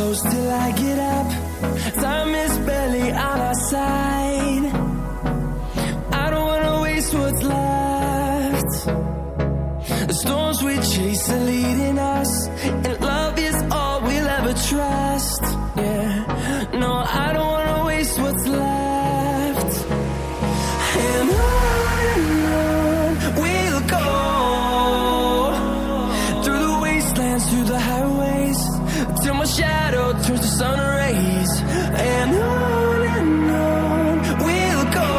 close till I get up. Time is barely on our side. I don't wanna waste what's left. The storms we chase are leading us, and love is all we'll ever trust. Yeah, no, I don't wanna waste what's left. And on we'll go, through the wastelands, through the highways, till my shadow turns to sun rays. And on we'll go,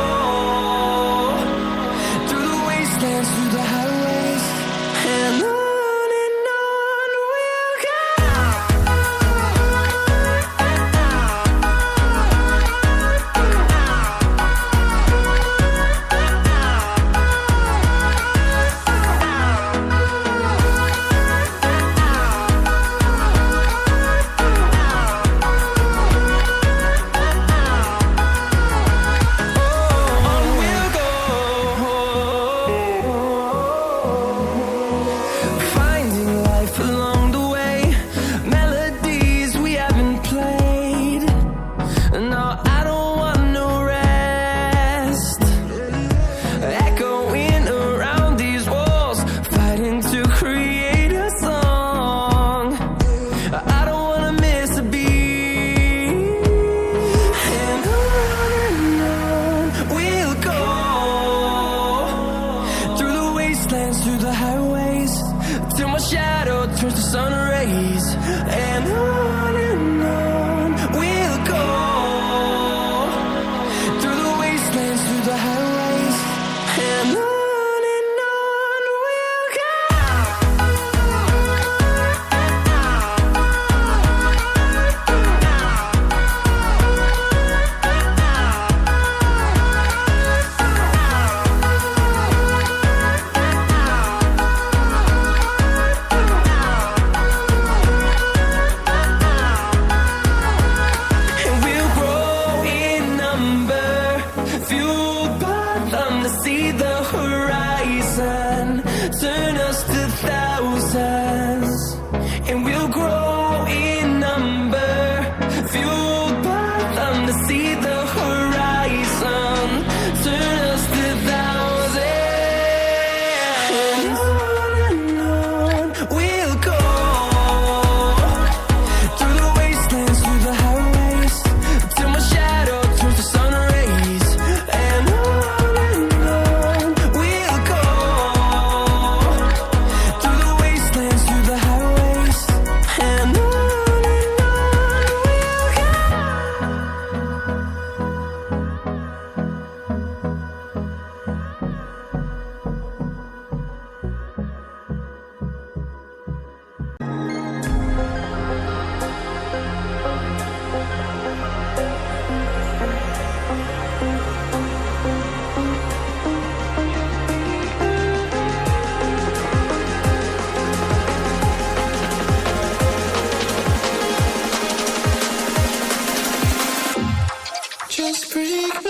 through the wastelands, through the highways, and on we'll go. Through the highways, till my shadow turns to sun rays. And on we'll go, through the wastelands, through the highways, and on we'll go. See the horizon, turn us to thousands, and we'll grow in number, fueled by them to see the horizon, turn us to thousands. And on we'll go, through the wastelands, through the highways, till my shadow turns to sun rays. And just break my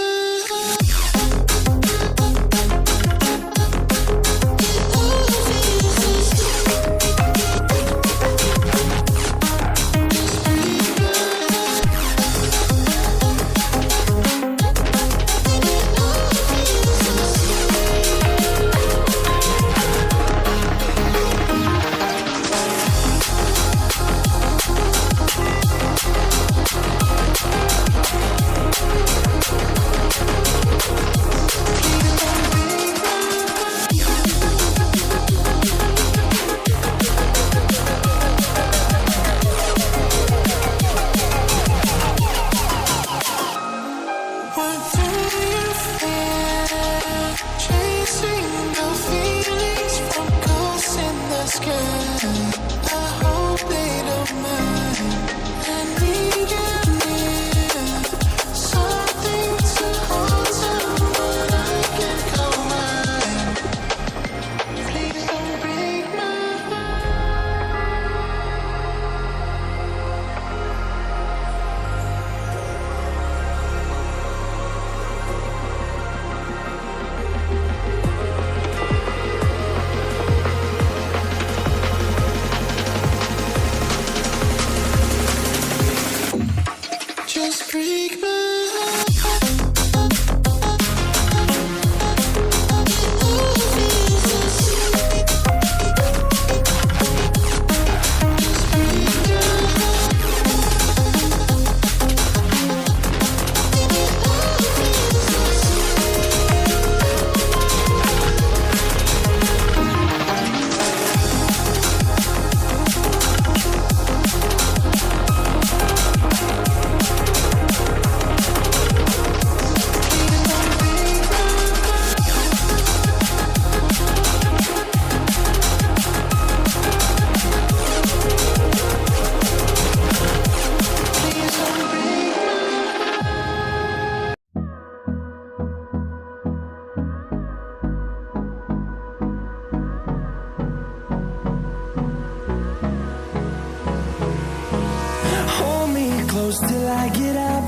Till I get up,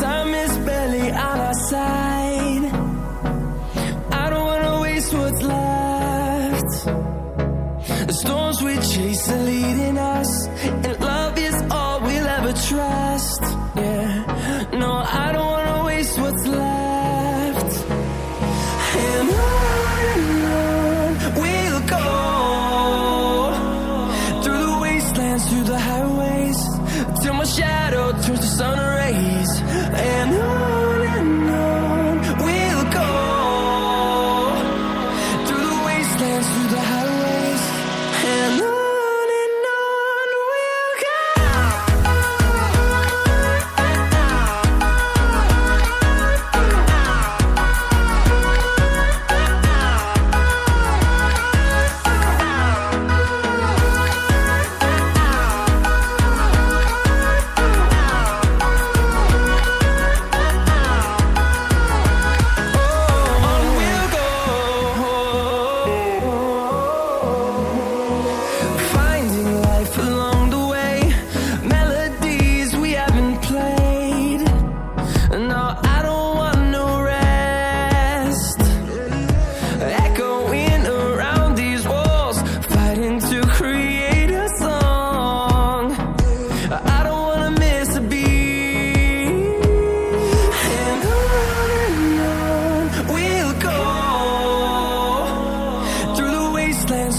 time is barely on our side. I don't wanna waste what's left. The storms we chase are leading us, and love is all we'll ever trust. Yeah, no, I don't wanna waste what's left. And on we'll go, through the wastelands, through the highways, till my shadow turns to sun rays. And on we'll go, through the wastelands, through the highways. And on we'll go.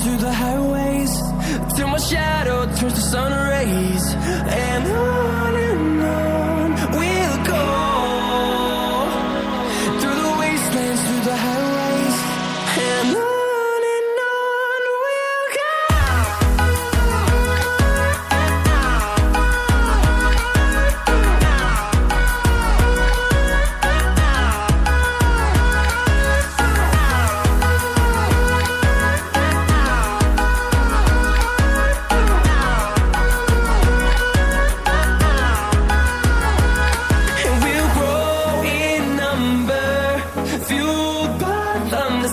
Through the highways, till my shadow turns to sun rays. And on we'll go, through the wastelands, through the highways. And on we'll go.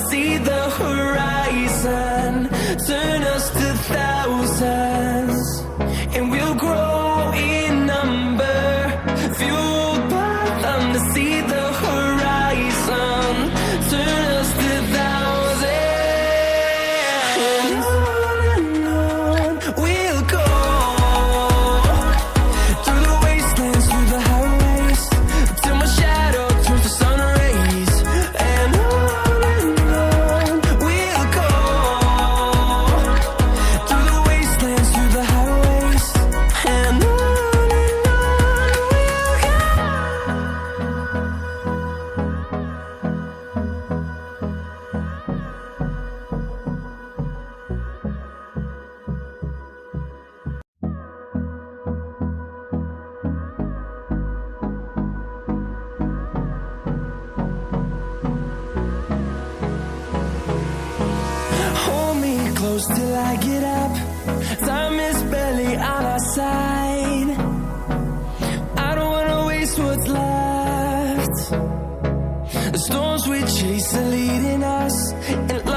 See the horizon, turn us to thousands, and we'll grow in number, fueled by them to see the horizon, turn us to thousands. And on we'll go, through the wastelands, through the highways, till my shadow turns to sun rays. And close till I get up, time is barely on our side. I don't wanna waste what's left. The storms we chase are leading us, and